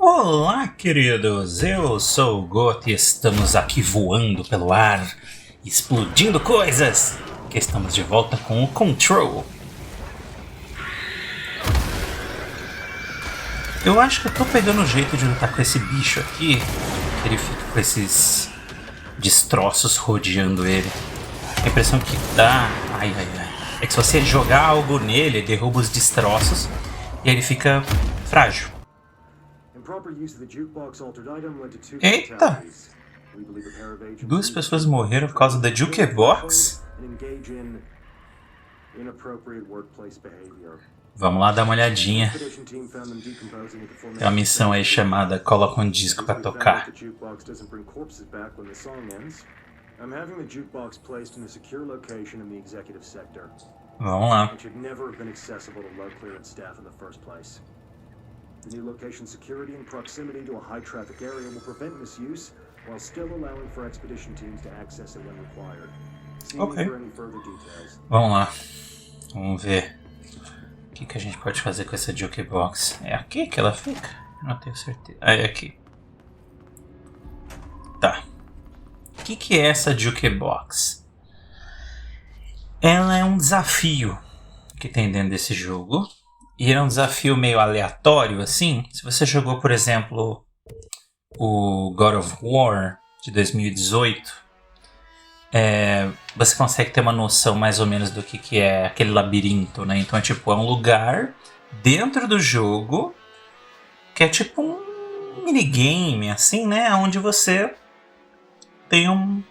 Olá, queridos! Eu sou o Goth e estamos aqui voando pelo ar, explodindo coisas, que estamos de volta com o Control. Eu acho que eu tô pegando o jeito de lutar com esse bicho aqui, que ele fica com esses destroços rodeando ele. A impressão que dá é que se você jogar algo nele, ele derruba os destroços e ele fica frágil. Eita! 2 pessoas morreram por causa da Jukebox? Vamos lá dar uma olhadinha. Tem uma missão aí chamada Coloca um disco pra tocar. Vamos lá. The new location security and proximity to a high traffic area will prevent misuse while still allowing for expedition teams to access it when required. Okay. Vamos lá. Vamos ver o que a gente pode fazer com essa jukebox. É aqui que ela fica? Não tenho certeza. Ah, é aqui. Tá. O que é essa jukebox? Ela é um desafio que tem dentro desse jogo. E era um desafio meio aleatório, assim. Se você jogou, por exemplo, o God of War de 2018, você consegue ter uma noção mais ou menos do que é aquele labirinto, né? Então é um lugar dentro do jogo que é tipo um minigame, assim, né? Onde você tem um...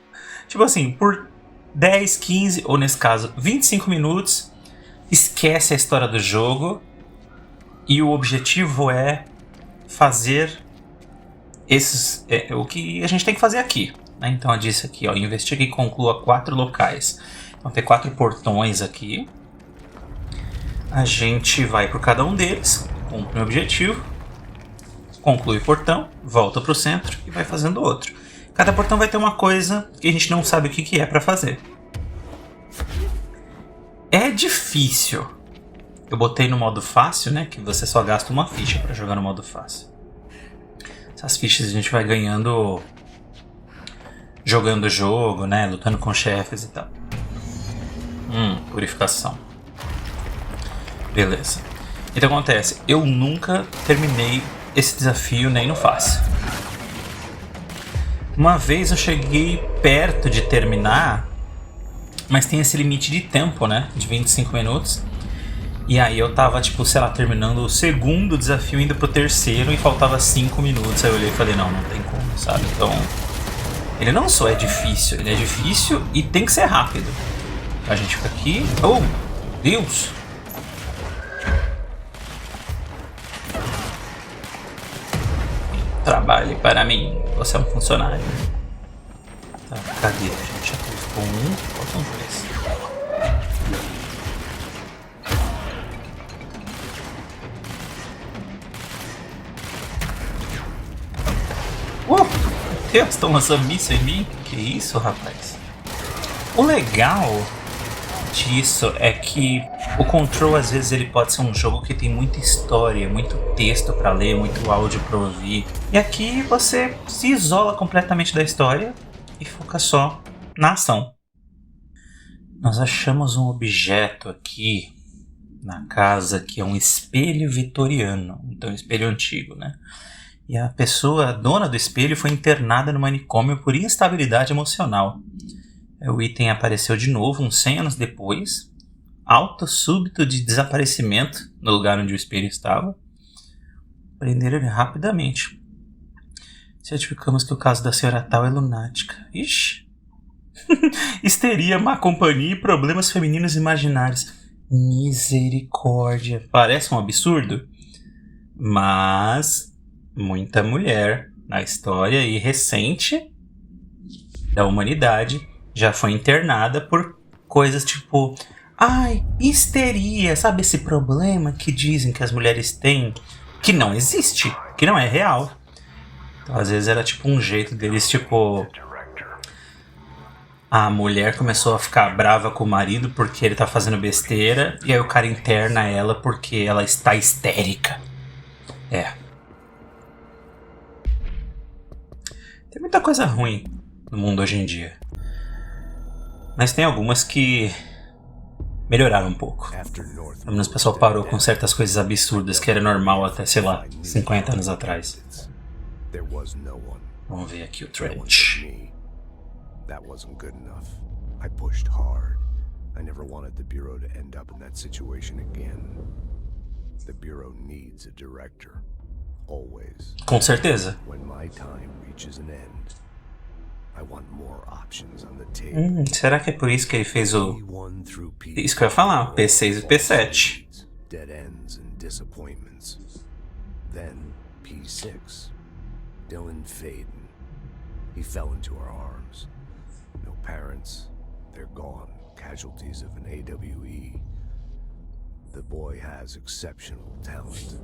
Tipo assim, por 10, 15, ou nesse caso, 25 minutos, esquece a história do jogo. E o objetivo é fazer o que a gente tem que fazer aqui. Né? Então eu disse aqui, ó, investiga e conclua 4 locais. Então tem 4 portões aqui. A gente vai por cada um deles, cumpre um objetivo, conclui o portão, volta para o centro e vai fazendo outro. Cada portão vai ter uma coisa que a gente não sabe o que é para fazer. É difícil. Eu botei no modo fácil, né? Que você só gasta uma ficha para jogar no modo fácil. Essas fichas a gente vai ganhando jogando o jogo, né? Lutando com chefes e tal. Purificação. Beleza. Então acontece, eu nunca terminei esse desafio nem no fácil. Uma vez eu cheguei perto de terminar, mas tem esse limite de tempo, né? De 25 minutos. E aí eu tava, terminando o segundo desafio, indo pro terceiro e faltava 5 minutos. Aí eu olhei e falei, não tem como, sabe? Então, ele não só é difícil, ele é difícil e tem que ser rápido. A gente fica aqui... Oh, Deus! Trabalhe para mim, você é um funcionário. Tá, cadê? A gente já purificou um, faltam 3. Meu Deus, estão lançando míssil em mim? Que isso, rapaz? O legal disso é que o Control, às vezes, ele pode ser um jogo que tem muita história, muito texto pra ler, muito áudio pra ouvir. E aqui você se isola completamente da história e foca só na ação. Nós achamos um objeto aqui na casa que é um espelho vitoriano, então um espelho antigo, né? E a pessoa, a dona do espelho, foi internada no manicômio por instabilidade emocional. O item apareceu de novo uns 100 anos depois. Alto súbito de desaparecimento no lugar onde o espelho estava. Prenderam ele rapidamente. Certificamos que o caso da senhora tal é lunática. Ixi! Histeria, má companhia e problemas femininos imaginários. Misericórdia. Parece um absurdo, mas... muita mulher na história e recente da humanidade já foi internada por coisas tipo histeria, sabe esse problema que dizem que as mulheres têm, que não existe, que não é real. Então às vezes era um jeito deles, a mulher começou a ficar brava com o marido porque ele tá fazendo besteira e aí o cara interna ela porque ela está histérica. Tem muita coisa ruim no mundo hoje em dia. Mas tem algumas que melhoraram um pouco. Pelo menos o pessoal parou com certas coisas absurdas que era normal até, sei lá, 50 anos atrás. Vamos ver aqui o trench. That wasn't good enough. I pushed hard. I never wanted the Bureau to end up in that situation again. The Bureau needs a director. Always. Com certeza. When my time reaches an end, I want more options on the table. Será que é por isso que ele fez o... Isso que eu ia falar, o P6 e o P7. Dead ends and disappointments. Then P6. Dylan Faden. He fell into our arms. No parents. They're gone. Casualties of an AWE. The boy has exceptional talent.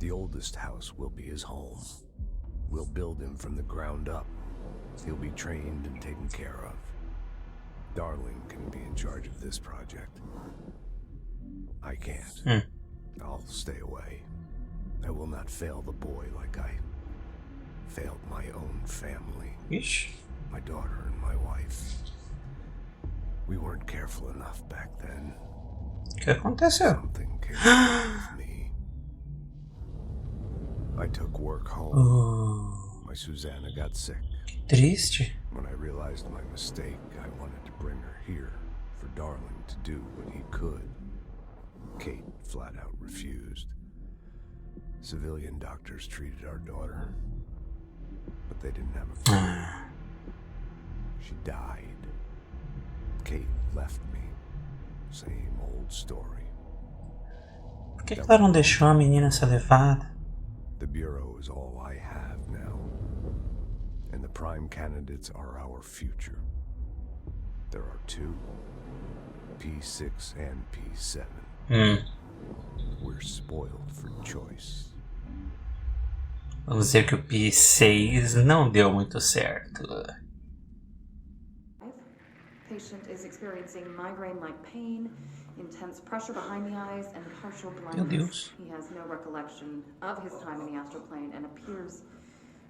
The oldest house will be his home. We'll build him from the ground up. He'll be trained and taken care of. Darling can be in charge of this project. I can't. I'll stay away. I will not fail the boy like I failed my own family. Ixi. My daughter and my wife. We weren't careful enough back then. O que aconteceu? Something came with me. I took work home. My Susanna got sick. Que triste. When I realized my mistake, I wanted to bring her here for Darling to do what he could. Kate flat out refused. Civilian doctors treated our daughter, but they didn't have a clue. She died. Kate left me. Same old story. Por que ela não deixou a menina ser levada? The Bureau is all I have now. And the prime candidates are our future. There are two. P6 and P7. We're spoiled for choice. Vamos dizer que o P6 não deu muito certo. Patient is experiencing migraine-like pain, intense pressure behind the eyes, and partial Meu blindness. Deus. He has no recollection of his time in the astral plane and appears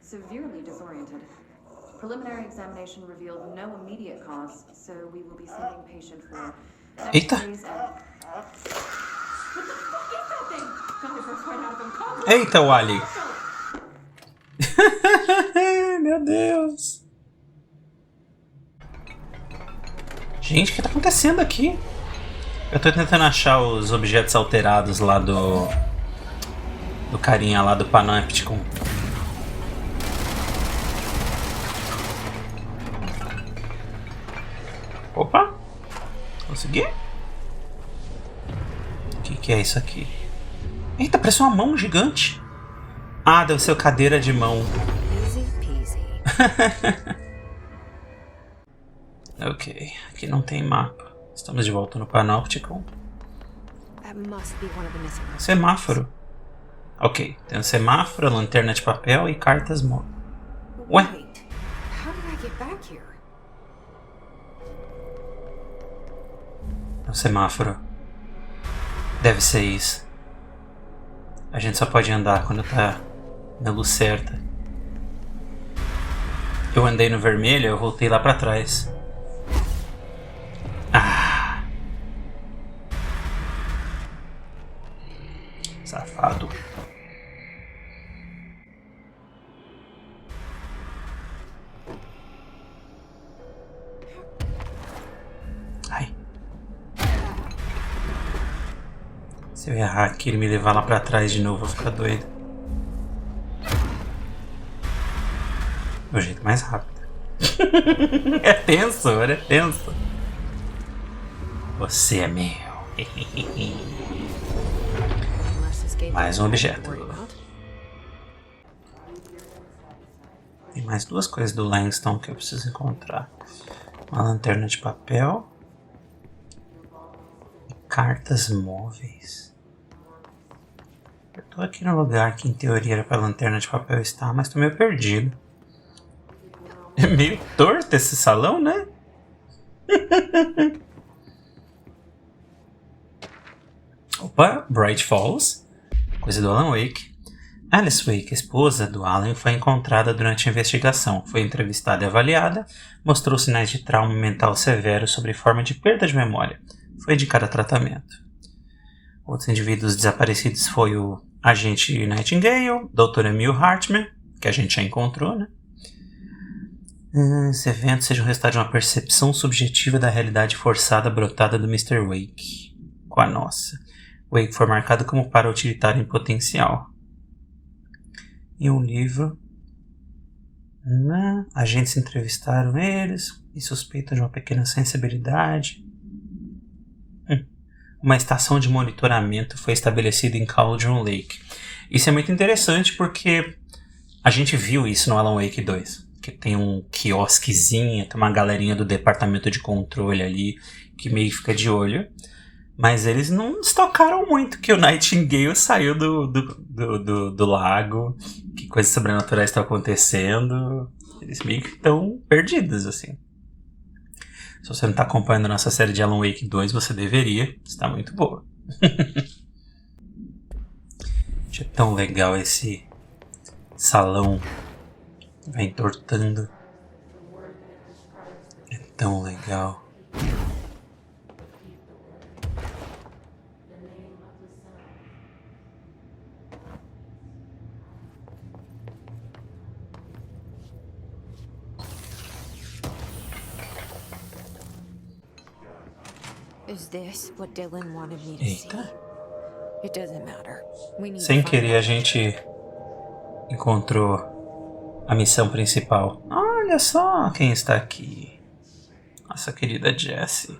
severely disoriented. Preliminary examination revealed no immediate cause, so we will be sending patient for Eita. X-rays and... What the fuck is that thing? Got the first right out of him. Call Eita, Wally. Meu Deus. Gente, o que tá acontecendo aqui? Eu tô tentando achar os objetos alterados lá do carinha lá do Panopticon. Opa! Consegui? O que é isso aqui? Eita, parece uma mão gigante. Ah, deve ser cadeira de mão. Easy peasy. Ok, aqui não tem mapa. Estamos de volta no Panopticon. That must be one of the missing ones. Semáforo. Ok, tem um semáforo, lanterna de papel e cartas móveis. Ué? Wait, how did I get back here? É um semáforo. Deve ser isso. A gente só pode andar quando tá na luz certa. Eu andei no vermelho, eu voltei lá pra trás. Ah! Safado. Ai. Se eu errar aqui, ele me levar lá pra trás de novo, eu vou ficar doido. Do jeito mais rápido. É tenso, é tenso. Você é meu. Mais um objeto. Tem mais duas coisas do Langston que eu preciso encontrar. Uma lanterna de papel. E cartas móveis. Eu tô aqui no lugar que em teoria era pra lanterna de papel estar, mas tô meio perdido. É meio torto esse salão, né? Opa, Bright Falls. Coisa do Alan Wake. Alice Wake, esposa do Alan, foi encontrada durante a investigação. Foi entrevistada e avaliada, mostrou sinais de trauma mental severo sob forma de perda de memória. Foi indicada tratamento. Outros indivíduos desaparecidos foi o agente Nightingale, Dra. Emil Hartman, que a gente já encontrou, né? Esses eventos sejam resultado de uma percepção subjetiva da realidade forçada brotada do Mr. Wake com a nossa. Wake foi marcado como para-utilitário em potencial. E um livro. Agentes entrevistaram eles e suspeitam de uma pequena sensibilidade. Uma estação de monitoramento foi estabelecida em Cauldron Lake. Isso é muito interessante porque a gente viu isso no Alan Wake 2. Que tem um quiosquezinho, tem uma galerinha do departamento de controle ali que meio que fica de olho. Mas eles não se tocaram muito que o Nightingale saiu do lago, que coisas sobrenaturais estão acontecendo. Eles meio que estão perdidos, assim. Se você não está acompanhando a nossa série de Alan Wake 2, você deveria. Está muito boa. É tão legal esse salão. Vai entortando. É tão legal. Is this what Dylan wanted me to see? Eita. It doesn't matter. We need Sem to find querer a out. gente encontrou a missão principal. Olha só quem está aqui. Nossa querida Jessie.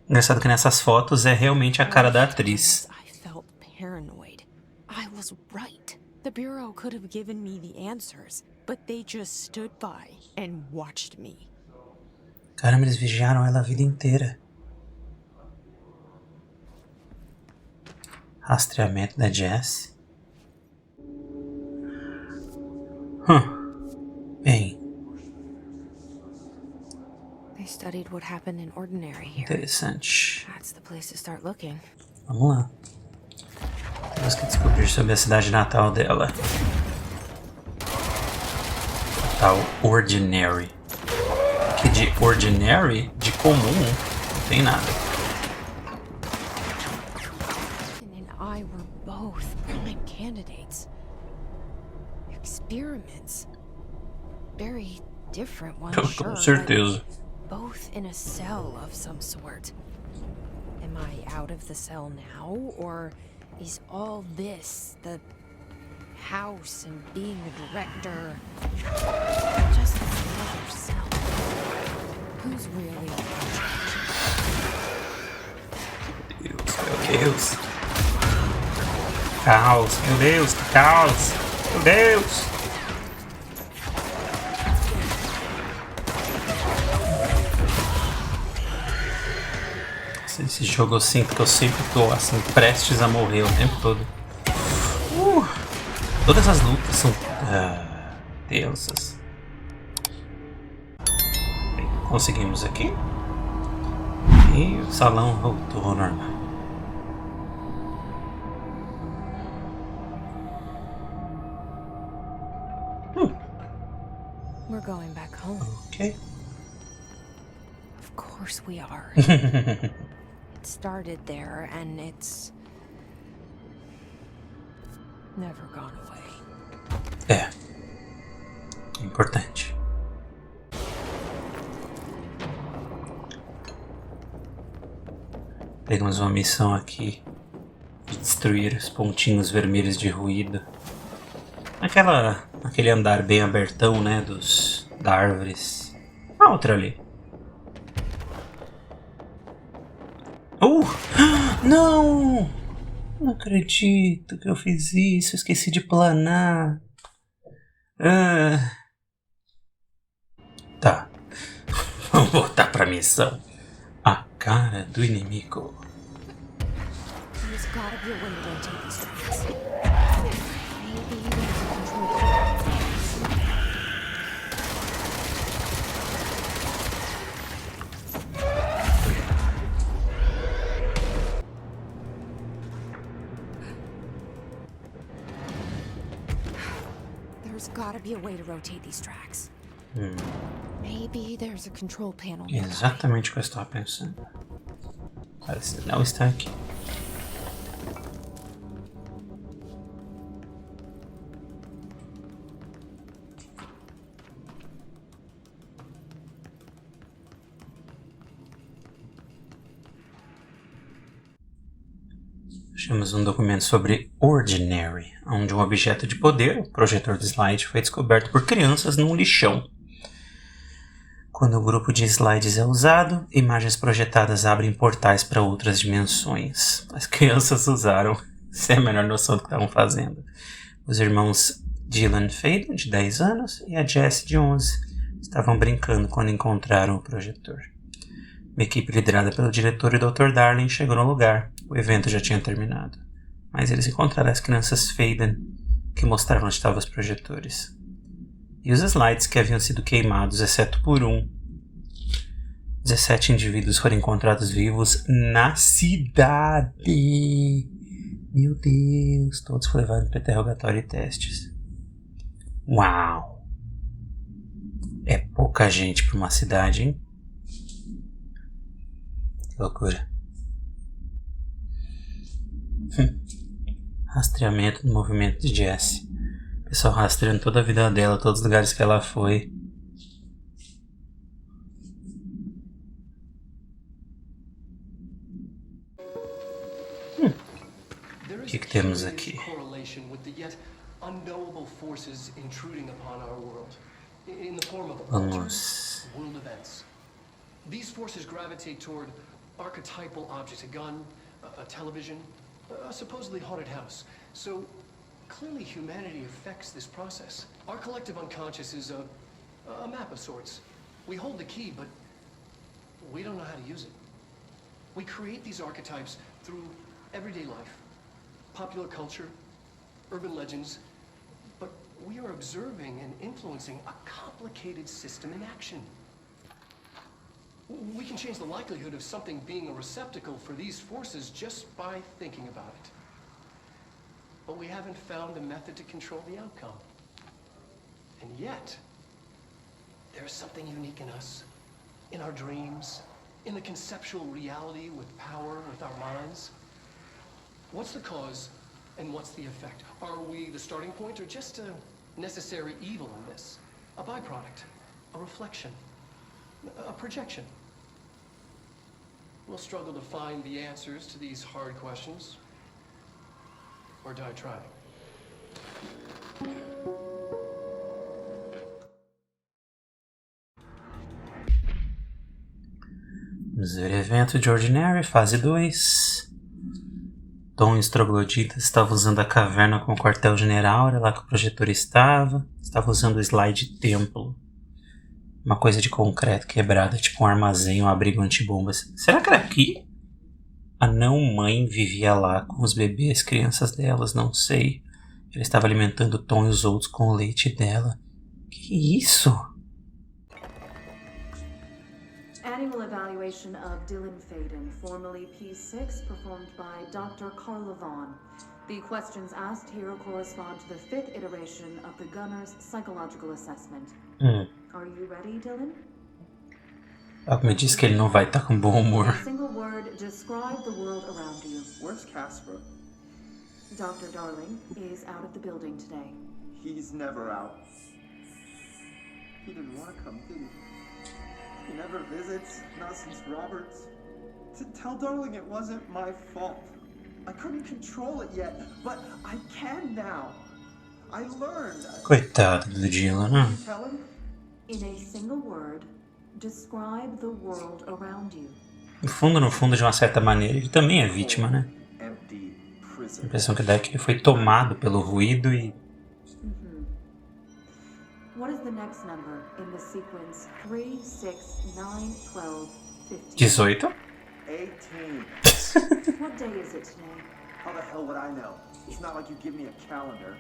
Engraçado que nessas fotos é realmente a cara da atriz. I felt paranoid. I was right. The Bureau could have given me the answers, but they just stood by and watched me. Caramba, eles vigiaram ela a vida inteira. Rastreamento da Jessie. Bem, They studied what happened in Ordinary here. interessante. That's the place to start looking. Vamos lá. Temos que descobrir sobre a cidade natal dela. A tal Ordinary. Que de Ordinary, de comum, não tem nada. And I were both prime candidates. Experiments. Very different ones, sure, Com certeza. but both in a cell of some sort. Am I out of the cell now, or is all this, the house and being the director, just another cell? Who's really in charge? Meu Deus. Caos, meu Deus, que caos. Meu Deus. Esse jogo eu sinto que eu sempre tô assim, prestes a morrer o tempo todo. Todas as lutas são tensas. Bem, conseguimos aqui. E o salão voltou ao normal. We're going back home. Ok. Of course we are. It started there, and it's never gone away. É. Importante. Pegamos uma missão aqui de destruir os pontinhos vermelhos de ruído. Aquele andar bem abertão, né, da árvores. A outra ali. Não! Não acredito que eu fiz isso. Esqueci de planar. Tá. Vamos voltar pra missão. A cara do inimigo. There's gotta be a way to take these tracks. Maybe there's a control. There's gotta be a way to rotate these tracks. Maybe there's a control panel. Exatamente o que eu estava pensando. Parece não está aqui. Achamos um documento sobre Ordinary, onde um objeto de poder, o projetor de slide, foi descoberto por crianças num lixão. Quando o grupo de slides é usado, imagens projetadas abrem portais para outras dimensões. As crianças usaram, sem a menor noção do que estavam fazendo. Os irmãos Dylan Faden, de 10 anos, e a Jessie, de 11, estavam brincando quando encontraram o projetor. Uma equipe liderada pelo diretor e Dr. Darling chegou no lugar. O evento já tinha terminado. Mas eles encontraram as crianças Faden, que mostraram onde estavam os projetores. E os slides que haviam sido queimados, exceto por um. 17 indivíduos foram encontrados vivos na cidade. Meu Deus, todos foram levados para interrogatório e testes. Uau! É pouca gente para uma cidade, hein? Que loucura. Rastreamento do movimento de Jessie. O pessoal rastreando toda a vida dela, todos os lugares que ela foi. O que temos aqui? Vamos. These forces gravitate toward archetypal objects, a gun, a television, a supposedly haunted house. So clearly humanity affects this process. Our collective unconscious is a map of sorts. We hold the key, but we don't know how to use it. We create these archetypes through everyday life, popular culture, urban legends, but we are observing and influencing a complicated system in action. We can change the likelihood of something being a receptacle for these forces just by thinking about it. But we haven't found a method to control the outcome. And yet, there's something unique in us, in our dreams, in the conceptual reality with power, with our minds. What's the cause and what's the effect? Are we the starting point or just a necessary evil in this? A byproduct, a reflection, a projection? We'll struggle to find the answers to these hard questions, or die trying. Vamos ver evento de Ordinary, fase 2. Tom e os trogloditas estavam usando a caverna como quartel-general, era lá que o projetor estava. Estava usando o slide templo. Uma coisa de concreto quebrada, tipo um armazém ou um abrigo antibombas. Será que era aqui? A não-mãe vivia lá com os bebês, crianças delas, não sei. Ela estava alimentando Tom e os outros com o leite dela. Que isso? Annual evaluation of Dylan Faden, formerly P6, performed by Dr. Carla Vaughn. The questions asked here correspond to the 5th iteration of the Gunner's psychological assessment. Are you ready, Dylan? Ela me disse que ele não vai estar com bom humor. A single word, describe the world around you. Where's Casper? Dr. Darling is out of the building today. He's never out. He didn't want to come, did he? He never visits, not since Roberts. Tell Darling it wasn't my fault. I couldn't control it yet, but I can now. I learned. Coitado do Dylan, né? Tell him? In a single word, describe the world around you. No fundo, de uma certa maneira, ele também é vítima, né? Empty A prison. impressão que dá é que ele foi tomado pelo ruído e... What is the next number in the sequence 3, 6, 9, 12, 15? 18? 18. What day is it today? How the hell would I know? It's not like you give me a calendar.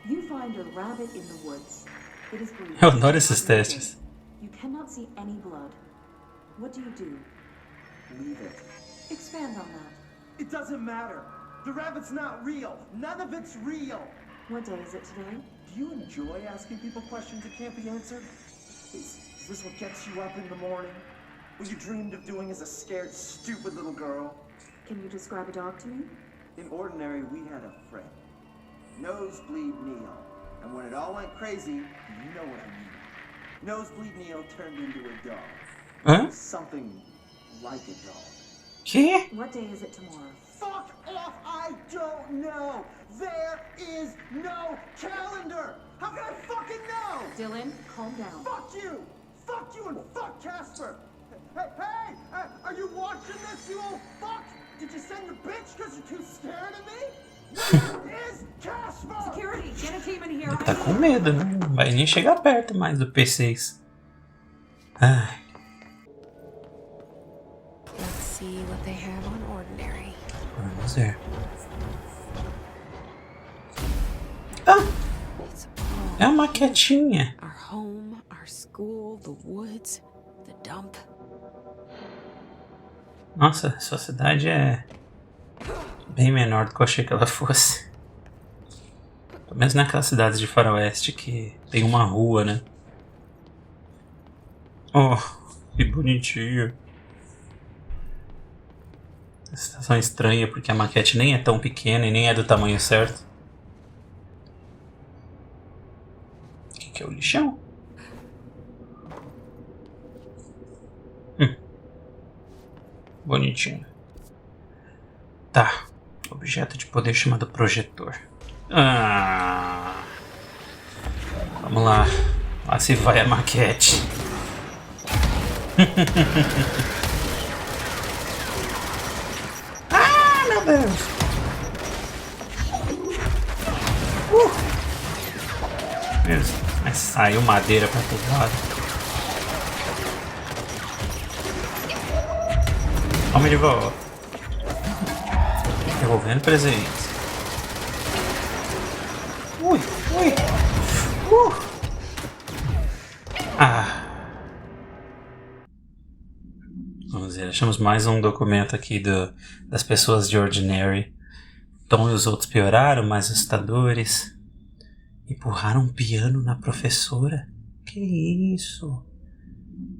You find a rabbit in the woods. It is bleeding. Eu adoro esses testes. You cannot see any blood. What do you do? Leave it. Expand on that. It doesn't matter. The rabbit's not real. None of it's real. What day is it today? Do you enjoy asking people questions that can't be answered? Is this what gets you up in the morning? What you dreamed of doing as a scared, stupid little girl? Can you describe a dog to me? In Ordinary, we had a friend. Nosebleed Neil. And when it all went crazy, you know what I mean. Nosebleed Neil turned into a dog. Hã? Something like a dog. Que? What day is it tomorrow? Fuck off! I don't know! There is no calendar! How can I fucking know? Dylan, calm down. Fuck you! Fuck you and fuck Casper! Hey! Are you watching this, you old fuck? Did you send your bitch because you're too scared of me? Where is Casper? Security, get a team in here. Tá com medo, né? Não vai nem chegar perto mais do P6. Ai. Let's see what they have on Ordinary. Vamos ver. Ah! It's all É uma maquetinha. our home, our school, the woods, the dump. Nossa, sua cidade é bem menor do que eu achei que ela fosse. Pelo menos naquelas cidades de faroeste que tem uma rua, né? Oh, que bonitinho. A situação é estranha porque a maquete nem é tão pequena e nem é do tamanho certo. O que é o lixão? Bonitinho. Tá. Objeto de poder chamado projetor. Ah. Vamos lá. Lá se vai a maquete. Ah, meu Deus. Meu Deus. Mas saiu madeira pra todo lado. Vamos de volta. Devolvendo presentes. Ui. Ah. Vamos ver, achamos mais um documento aqui das pessoas de Ordinary. Tom e os outros pioraram, mais assustadores. Empurraram um piano na professora? Que isso?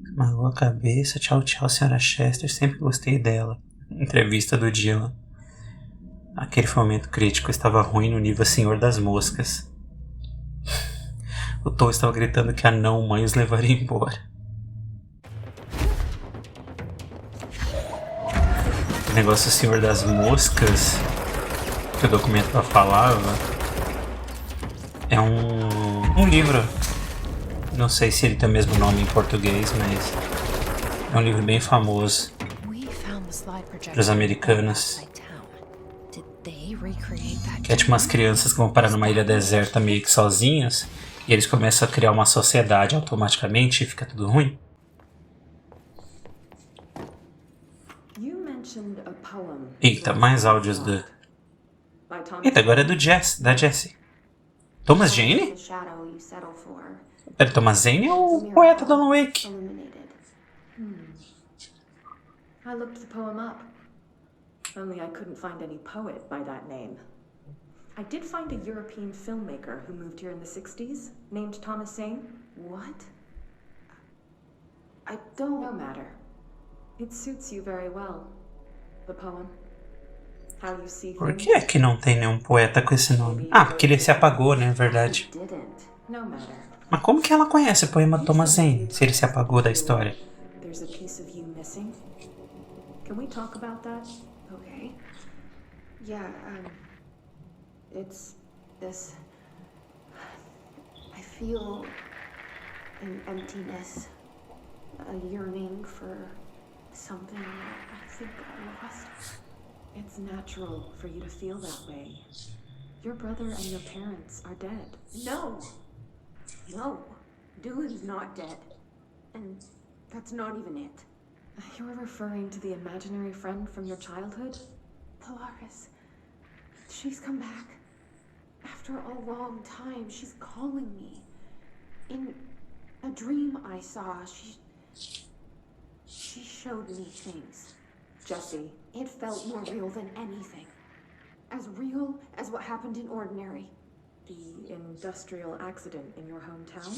Esmagou a cabeça. Tchau, tchau, senhora Chester. Sempre gostei dela. Entrevista do Dylan. Aquele foi um momento crítico. Estava ruim no nível Senhor das Moscas. O Tom estava gritando que a não-mãe os levaria embora. O negócio Senhor das Moscas, que o documento falava, é um livro. Não sei se ele tem o mesmo nome em português, mas é um livro bem famoso para os americanos. Que é tipo umas crianças que vão parar numa ilha deserta meio que sozinhas e eles começam a criar uma sociedade automaticamente e fica tudo ruim. Eita, mais áudios do... Eita, agora é do da Jessie. Thomas Jane? Pera, Thomas Jane é o poeta do Alan Wake. I looked the poem up. Only I couldn't find any poet by that name. I did find a European filmmaker who moved here in the 60s, named Thomas Zane. What? I don't... No matter. It suits you very well. The poem. How you see things. Por que é que não tem nenhum poeta com esse nome? Ah, porque ele se apagou, né? É verdade. No matter. Mas como que ela conhece o poema Thomas Zane, se ele se apagou da história? There's a piece of you missing. Can we talk about that? Okay. Yeah, it's this. I feel an emptiness, a yearning for something that I think I lost. It's natural for you to feel that way. Your brother and your parents are dead. No! No, Dylan's not dead. And that's not even it. You're referring to the imaginary friend from your childhood? Polaris. She's come back. After a long time, she's calling me. In a dream I saw, she showed me things. Jesse, it felt more real than anything. As real as what happened in Ordinary. The industrial accident in your hometown?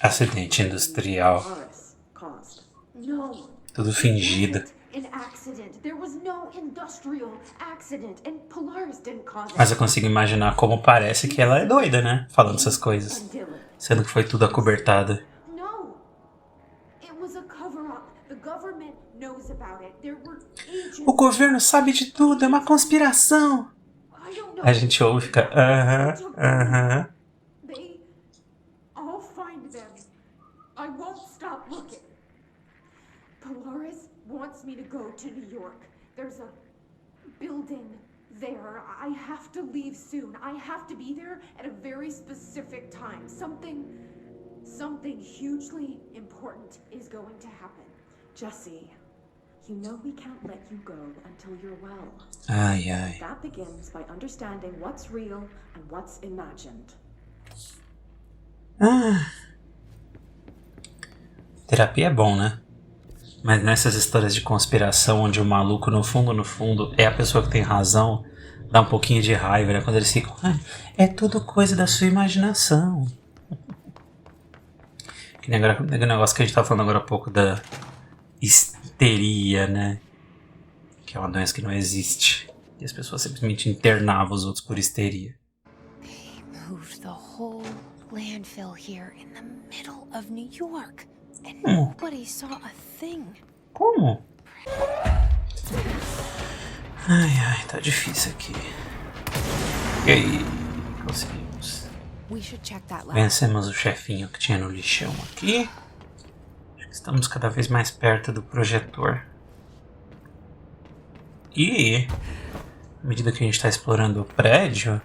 Acidente industrial. Polaris caused. No. Tudo fingido. An accident. There was no industrial accident, and Polaris didn't cause it. Mas eu consigo imaginar como parece que ela é doida, né? Falando essas coisas. Sendo que foi tudo acobertado. No. It was a cover-up. The government knows about it. There were agents. O governo sabe de tudo, é uma conspiração. I don't know. A gente ouve e fica, aham. I'll find them. I won't stop looking. Polaris wants me to go to New York. There's a building there. I have to leave soon. I have to be there at a very specific time. Something hugely important is going to happen. Jesse, you know we can't let you go until you're well. Ai, ai. That begins by understanding what's real and what's imagined. Terapia é bom, né? Mas nessas histórias de conspiração, onde o maluco, no fundo, é a pessoa que tem razão, dá um pouquinho de raiva, né? Quando eles ficam, é tudo coisa da sua imaginação. Que nem o negócio que a gente tava falando agora há pouco da histeria, né? Que é uma doença que não existe. E as pessoas simplesmente internavam os outros por histeria. They moved the whole landfill here in the middle of New York. And nobody saw a thing. Como? Ai, tá difícil aqui. E aí, conseguimos. We should check that lab. Vencemos o chefinho que tinha no lixão aqui. Acho que estamos cada vez mais perto do projetor. E, à medida que a gente está explorando o prédio,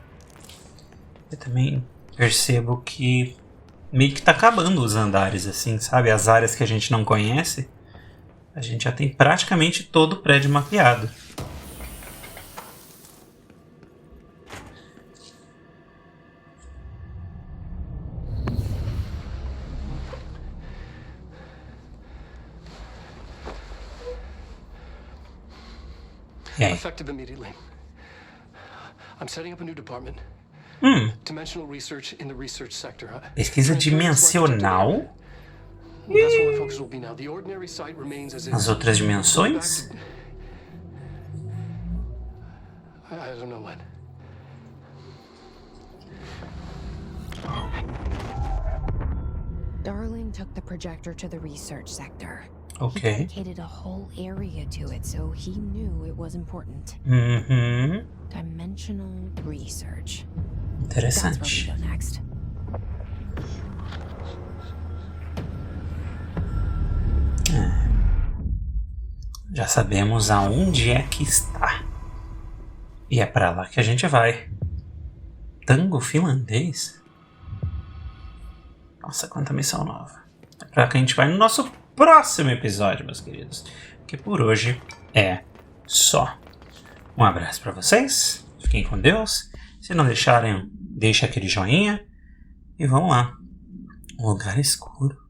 eu também percebo que meio que tá acabando os andares, assim, sabe? As áreas que a gente não conhece, a gente já tem praticamente todo o prédio mapeado. E aí? Effective immediately. I'm setting up a new department. Dimensional research in the research sector. Pesquisa dimensional? That's where my focus will be now. The ordinary site remains as is. As outras dimensões? I don't know when. Darling took the projector to the research sector. He Ok. dedicated a whole area to it, so he knew it was important. Dimensional research. That's where we Interessante. go next. Já sabemos aonde é que está. E é pra lá que a gente vai. Tango finlandês? Nossa, quanta missão nova. É pra que a gente vai no nosso próximo episódio, meus queridos. Porque por hoje é só. Um abraço pra vocês. Fiquem com Deus. Se não deixarem, deixa aquele joinha. E vamos lá. Um lugar escuro.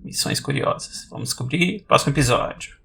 Missões curiosas. Vamos descobrir no próximo episódio.